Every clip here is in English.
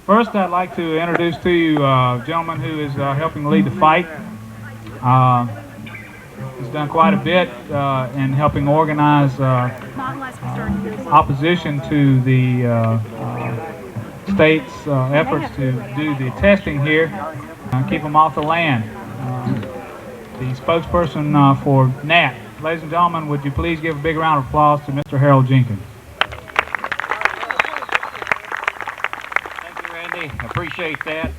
First, I'd like to introduce to you a gentleman who is helping lead the fight. He's done quite a bit in helping organize opposition to the state's efforts to do the testing here, keep them off the land. The spokesperson for GNAT. Ladies and gentlemen, would you please give a big round of applause to Mr. Harold Jenkins. Thank you, Randy. Appreciate that.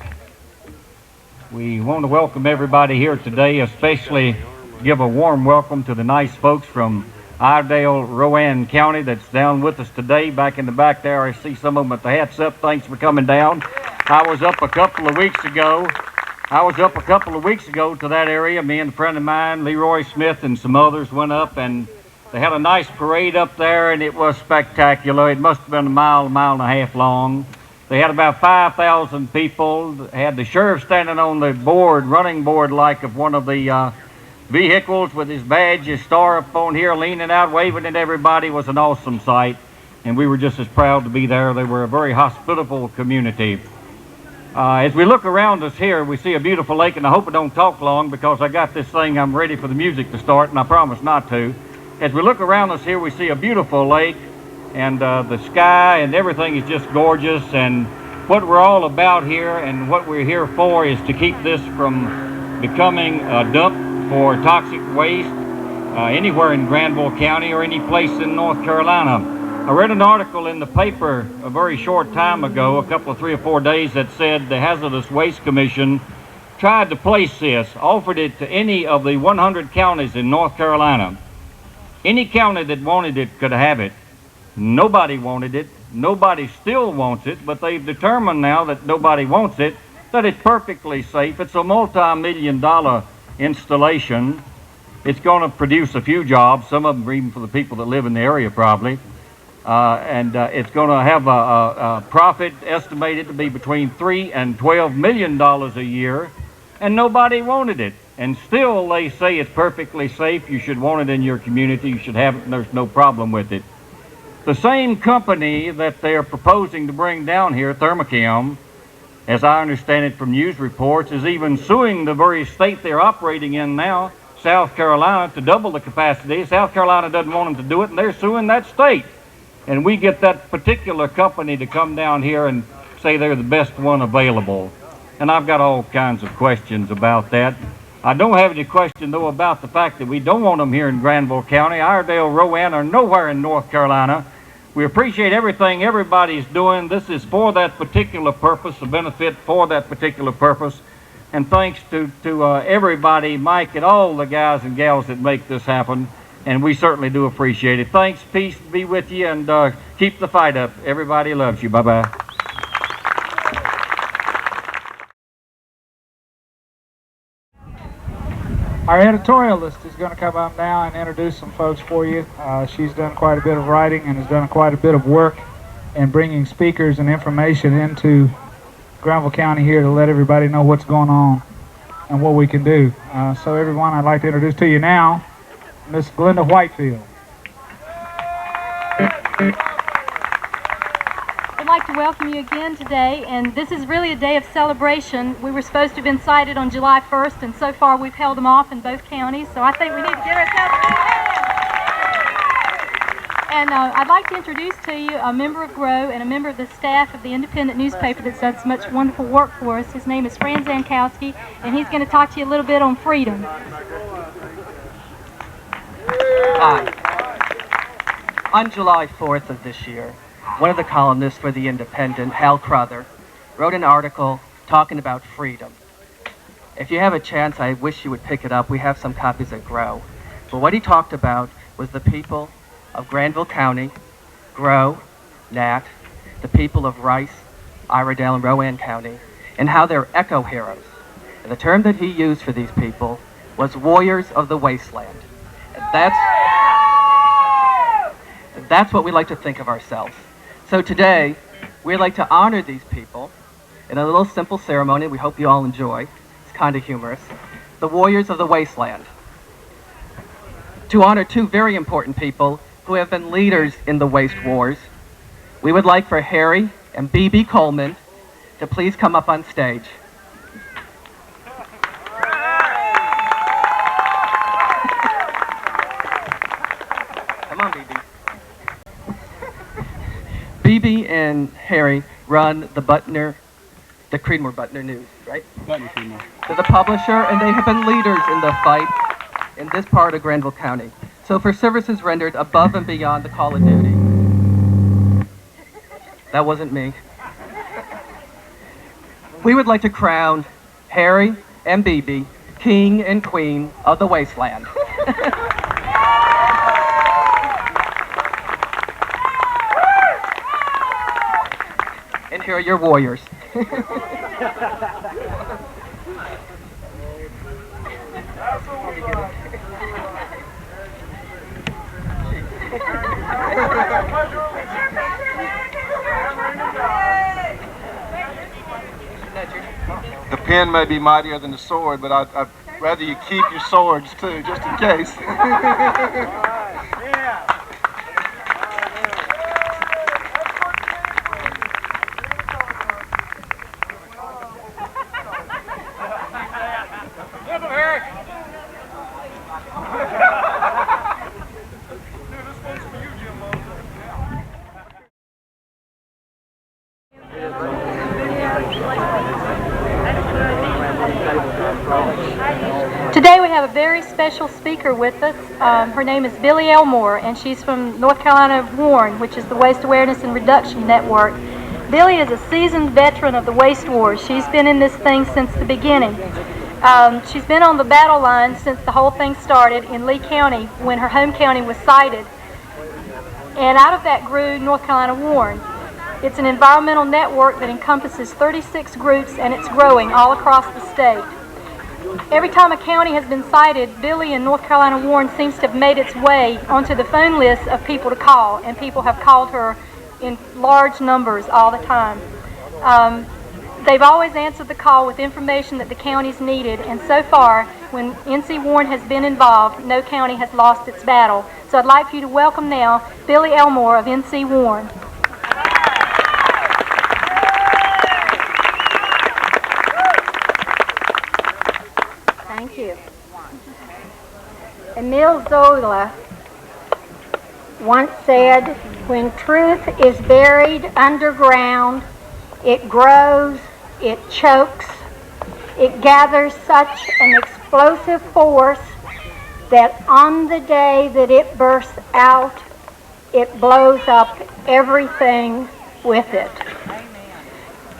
We want to welcome everybody here today, especially give a warm welcome to the nice folks from Iredell, Rowan County that's down with us today. Back in the back there, I see some of them with the hats up. Thanks for coming down. I was up a couple of weeks ago to that area. Me and a friend of mine, Leroy Smith, and some others went up, and they had a nice parade up there, and it was spectacular. It must have been a mile and a half long. They had about 5,000 people. They had the sheriff standing on the board, running board like of one of the vehicles with his badge, his star up on here, leaning out, waving at everybody. It was an awesome sight, and we were just as proud to be there. They were a very hospitable community. As we look around us here, we see a beautiful lake, and I hope I don't talk long because I got this thing, I'm ready for the music to start, and I promise not to. As we look around us here, we see a beautiful lake, and the sky and everything is just gorgeous, and what we're all about here and what we're here for is to keep this from becoming a dump for toxic waste anywhere in Granville County or any place in North Carolina. I read an article in the paper a very short time ago, a couple of 3 or 4 days, that said the Hazardous Waste Commission tried to place this, offered it to any of the 100 counties in North Carolina. Any county that wanted it could have it. Nobody wanted it. Nobody still wants it, but they've determined now that nobody wants it, that it's perfectly safe. It's a multi-million-dollar installation. It's going to produce a few jobs, some of them even for the people that live in the area probably. It's going to have a profit estimated to be between $3 and $12 million a year, and nobody wanted it. And still they say it's perfectly safe. You should want it in your community. You should have it, and there's no problem with it. The same company that they're proposing to bring down here, Thermochem, as I understand it from news reports, is even suing the very state they're operating in now, South Carolina, to double the capacity. South Carolina doesn't want them to do it, and they're suing that state. And we get that particular company to come down here and say they're the best one available. And I've got all kinds of questions about that. I don't have any question, though, about the fact that we don't want them here in Granville County. Iredell, Rowan are nowhere in North Carolina. We appreciate everything everybody's doing. This is for that particular purpose, a benefit for that particular purpose. And thanks to everybody, Mike, and all the guys and gals that make this happen. And we certainly do appreciate it. Thanks, peace be with you, and keep the fight up. Everybody loves you. Bye-bye. Our editorialist is going to come up now and introduce some folks for you. She's done quite a bit of writing and has done quite a bit of work in bringing speakers and information into Granville County here to let everybody know what's going on and what we can do. So everyone, I'd like to introduce to you now Miss Glenda Whitefield. I'd like to welcome you again today, and this is really a day of celebration. We were supposed to have been cited on July 1st, and so far we've held them off in both counties, so I think we need to give ourselves a hand. And I'd like to introduce to you a member of GROW and a member of the staff of the independent newspaper that's done so much wonderful work for us. His name is Fran Zankowski, and he's going to talk to you a little bit on freedom. Hi. On July 4th of this year, one of the columnists for The Independent, Hal Crother, wrote an article talking about freedom. If you have a chance, I wish you would pick it up. We have some copies at GROW. But what he talked about was the people of Granville County, GROW, GNAT, the people of Rice, Iredell, and Rowan County, and how they're eco heroes. And the term that he used for these people was warriors of the wasteland. And that's what we like to think of ourselves. So today, we'd like to honor these people in a little simple ceremony we hope you all enjoy. It's kind of humorous. The warriors of the wasteland. To honor two very important people who have been leaders in the waste wars, we would like for Harry and B.B. Coleman to please come up on stage. Come on, BB. BB and Harry run the Creedmoor Butner News, right? Button Creedmoor. They're the publisher, and they have been leaders in the fight in this part of Granville County. So for services rendered above and beyond the call of duty. That wasn't me. We would like to crown Harry and BB king and queen of the wasteland. And here are your warriors. The pen may be mightier than the sword, but I'd rather you keep your swords too, just in case. Today we have a very special speaker with us. Her name is Billie Elmore, and she's from North Carolina Warren, which is the Waste Awareness and Reduction Network. Billie is a seasoned veteran of the waste wars. She's been in this thing since the beginning. She's been on the battle line since the whole thing started in Lee County when her home county was cited. And out of that grew North Carolina Warren. It's an environmental network that encompasses 36 groups, and it's growing all across the state. Every time a county has been cited, Billie in North Carolina Warren seems to have made its way onto the phone list of people to call, and people have called her in large numbers all the time. They've always answered the call with information that the counties needed, and so far, when NC Warren has been involved, no county has lost its battle. So I'd like for you to welcome now Billie Elmore of NC Warren. Thank you. Emile Zola once said, "When truth is buried underground, it grows, it chokes, it gathers such an explosive force that on the day that it bursts out, it blows up everything with it."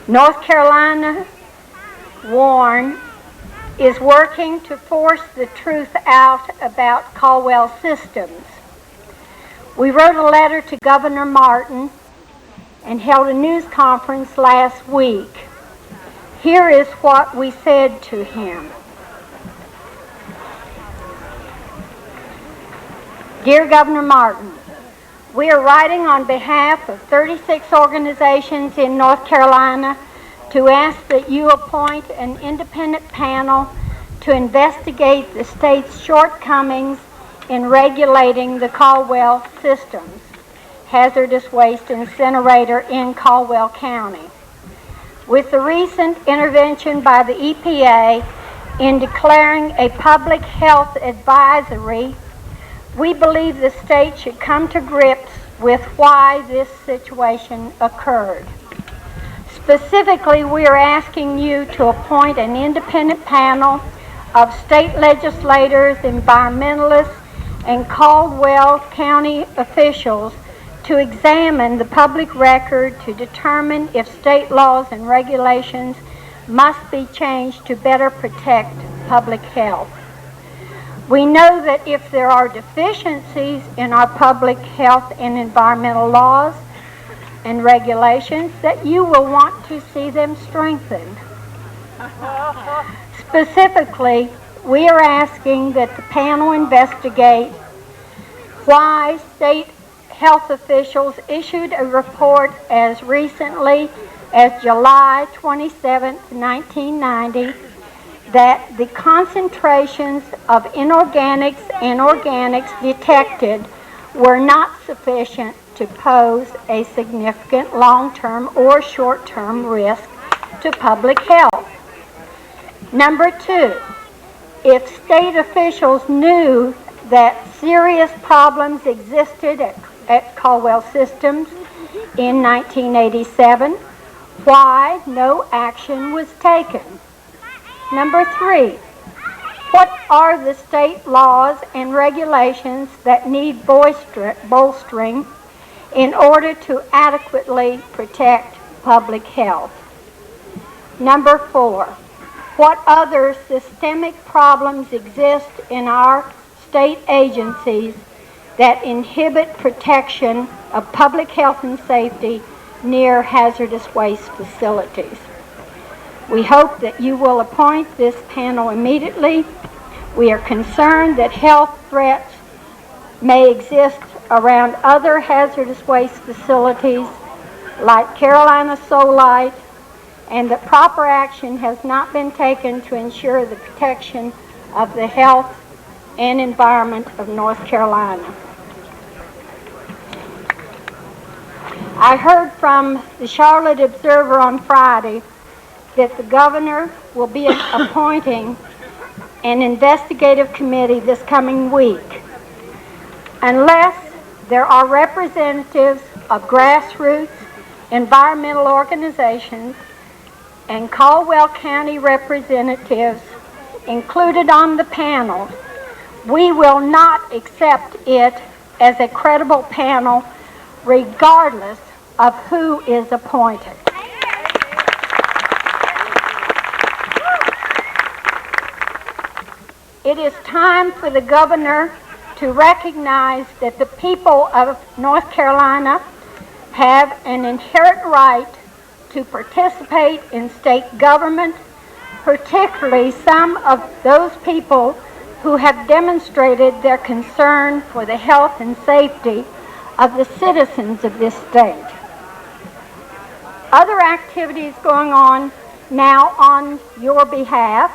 North Carolina Warren is working to force the truth out about Caldwell Systems. We wrote a letter to Governor Martin and held a news conference last week. Here is what we said to him. Dear Governor Martin, we are writing on behalf of 36 organizations in North Carolina to ask that you appoint an independent panel to investigate the state's shortcomings in regulating the Caldwell Systems hazardous waste incinerator in Caldwell County. With the recent intervention by the EPA in declaring a public health advisory, we believe the state should come to grips with why this situation occurred. Specifically, we are asking you to appoint an independent panel of state legislators, environmentalists, and Caldwell County officials to examine the public record to determine if state laws and regulations must be changed to better protect public health. We know that if there are deficiencies in our public health and environmental laws and regulations, that you will want to see them strengthened. Specifically, we are asking that the panel investigate why state health officials issued a report as recently as July 27, 1990, that the concentrations of inorganics and organics detected were not sufficient to pose a significant long-term or short-term risk to public health. Number 2, if state officials knew that serious problems existed at Caldwell Systems in 1987, why no action was taken? Number 3, what are the state laws and regulations that need bolstering in order to adequately protect public health? Number 4, what other systemic problems exist in our state agencies that inhibit protection of public health and safety near hazardous waste facilities? We hope that you will appoint this panel immediately. We are concerned that health threats may exist around other hazardous waste facilities like Carolina Solite, and that proper action has not been taken to ensure the protection of the health and environment of North Carolina. I heard from the Charlotte Observer on Friday that the governor will be appointing an investigative committee this coming week. Unless there are representatives of grassroots environmental organizations and Caldwell County representatives included on the panel, we will not accept it as a credible panel regardless of who is appointed. It is time for the governor to recognize that the people of North Carolina have an inherent right to participate in state government, particularly some of those people who have demonstrated their concern for the health and safety of the citizens of this state. Other activities going on now on your behalf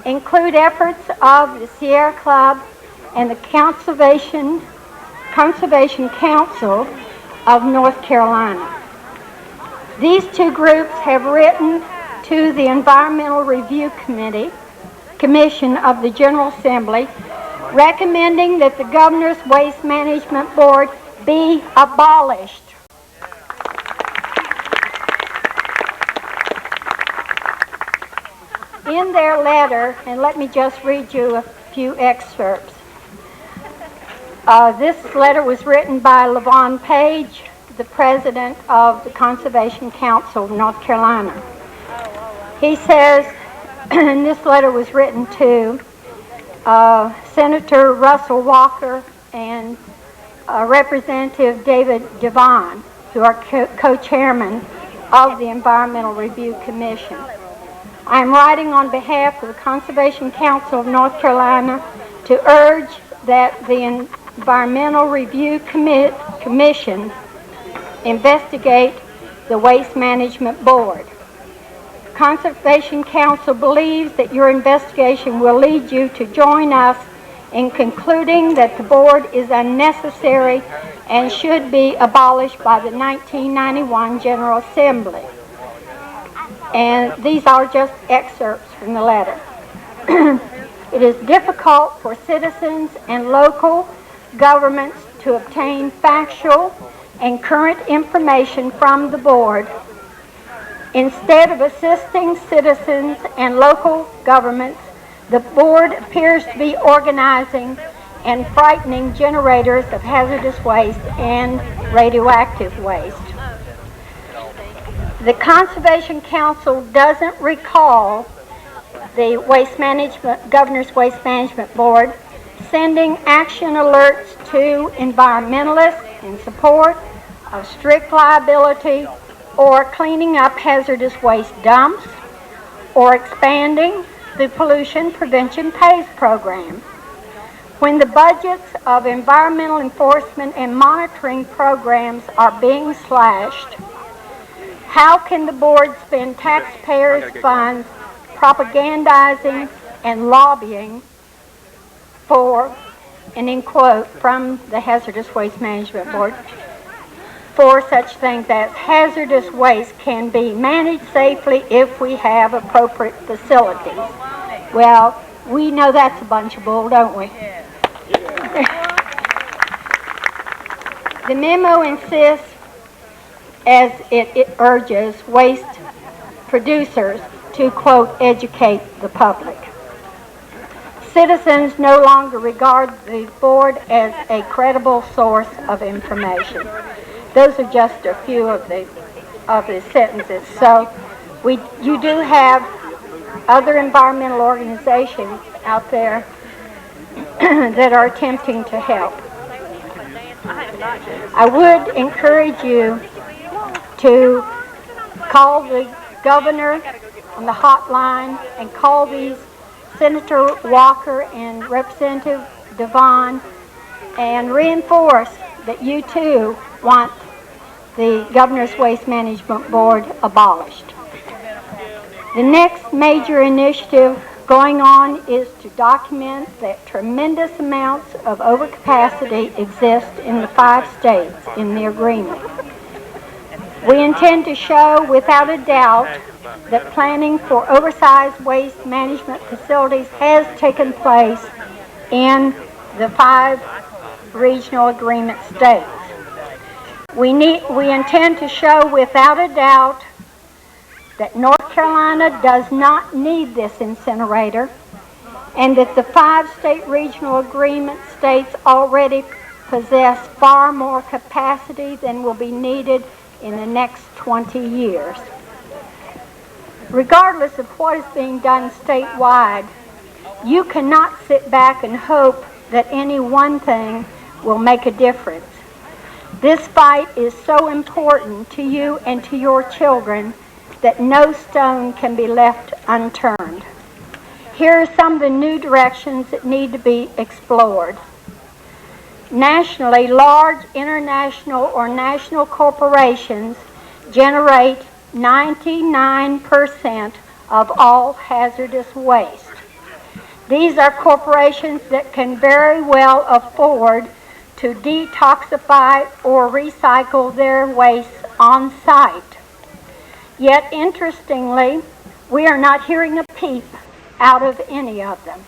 include efforts of the Sierra Club and the Conservation Council of North Carolina. These two groups have written to the Environmental Review Commission of the General Assembly recommending that the Governor's Waste Management Board be abolished. In their letter, and let me just read you a few excerpts. This letter was written by Levon Page, the president of the Conservation Council of North Carolina. He says, and this letter was written to Senator Russell Walker and Representative David Devon, who are co-chairmen of the Environmental Review Commission. I am writing on behalf of the Conservation Council of North Carolina to urge that the Environmental Review Commission investigate the Waste Management Board. The Conservation Council believes that your investigation will lead you to join us in concluding that the board is unnecessary and should be abolished by the 1991 General Assembly. And these are just excerpts from the letter. It is difficult for citizens and local governments to obtain factual and current information from the board. Instead of assisting citizens and local governments, the board appears to be organizing and frightening generators of hazardous waste and radioactive waste. The Conservation Council doesn't recall the Governor's Waste Management Board sending action alerts to environmentalists in support of strict liability or cleaning up hazardous waste dumps or expanding the pollution prevention PACE program. When the budgets of environmental enforcement and monitoring programs are being slashed, how can the board spend taxpayers' funds propagandizing and lobbying for, and in quote from the Hazardous Waste Management Board, for such things as hazardous waste can be managed safely if we have appropriate facilities. Well, we know that's a bunch of bull, don't we? The memo insists, as it urges waste producers to, quote, educate the public. Citizens no longer regard the board as a credible source of information. Those are just a few of the sentences. So you do have other environmental organizations out there that are attempting to help. I would encourage you to call the governor on the hotline and call these Senator Walker and Representative Devon and reinforce that you too want the Governor's Waste Management Board abolished. The next major initiative going on is to document that tremendous amounts of overcapacity exist in the 5 states in the agreement. We intend to show without a doubt that planning for oversized waste management facilities has taken place in the 5 regional agreement states. We intend to show without a doubt that North Carolina does not need this incinerator and that the 5 state regional agreement states already possess far more capacity than will be needed in the next 20 years. Regardless of what is being done statewide, you cannot sit back and hope that any one thing will make a difference. This fight is so important to you and to your children that no stone can be left unturned. Here are some of the new directions that need to be explored. Nationally, large international or national corporations generate 99% of all hazardous waste. These are corporations that can very well afford to detoxify or recycle their waste on site. Yet, interestingly, we are not hearing a peep out of any of them.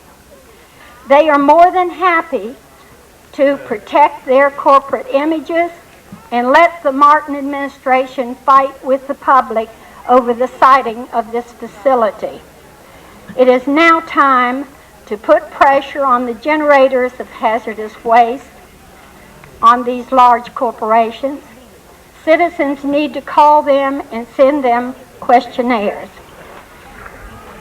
They are more than happy to protect their corporate images and let the Martin administration fight with the public over the siting of this facility. It is now time to put pressure on the generators of hazardous waste, on these large corporations. Citizens need to call them and send them questionnaires.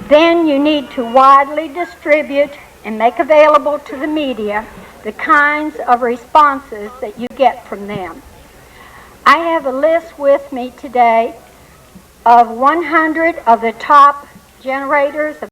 Then you need to widely distribute and make available to the media the kinds of responses that you get from them. I have a list with me today of 100 of the top generators of